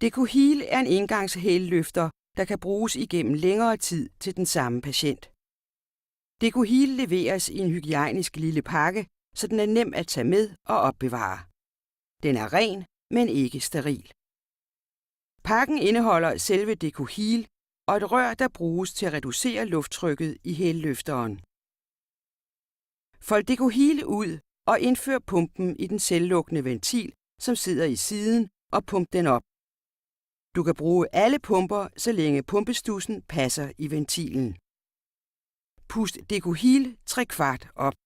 DecoHeal er en engangshælløfter, der kan bruges igennem længere tid til den samme patient. DecoHeal leveres i en hygiejnisk lille pakke, så den er nem at tage med og opbevare. Den er ren, men ikke steril. Pakken indeholder selve DecoHeal og et rør, der bruges til at reducere lufttrykket i hælløfteren. Fold DecoHeal ud og indfør pumpen i den selvlukkende ventil, som sidder i siden, og pump den op. Du kan bruge alle pumper, så længe pumpestudsen passer i ventilen. Pust DecoHeal 3/4 op.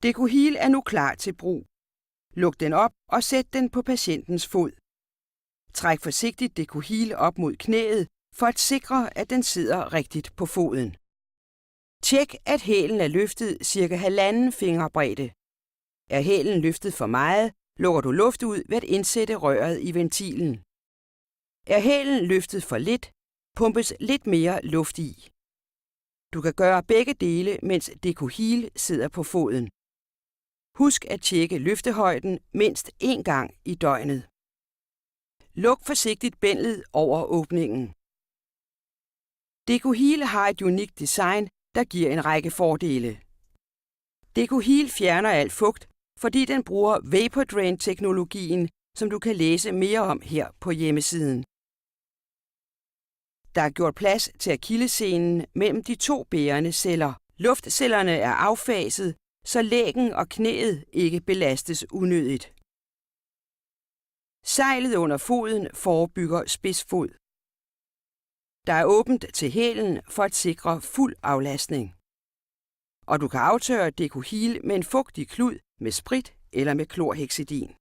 DecoHeal er nu klar til brug. Luk den op og sæt den på patientens fod. Træk forsigtigt DecoHeal op mod knæet for at sikre, at den sidder rigtigt på foden. Tjek, at hælen er løftet ca. 1,5 fingerbredde. Er hælen løftet for meget, lukker du luft ud ved at indsætte røret i ventilen. Er hælen løftet for lidt, pumpes lidt mere luft i. Du kan gøre begge dele, mens DecoHeal sidder på foden. Husk at tjekke løftehøjden mindst 1 gang i døgnet. Luk forsigtigt bændet over åbningen. DecoHeal har et unikt design, der giver en række fordele. DecoHeal fjerner al fugt, fordi den bruger Vapor Drain-teknologien, som du kan læse mere om her på hjemmesiden. Der er gjort plads til akillessenen mellem de 2 bærende celler. Luftcellerne er affaset, så læggen og knæet ikke belastes unødigt. Sejlet under foden forebygger spidsfod. Der er åbent til hælen for at sikre fuld aflastning. Og du kan aftørre DecoHeal med en fugtig klud med sprit eller med klorhexidin.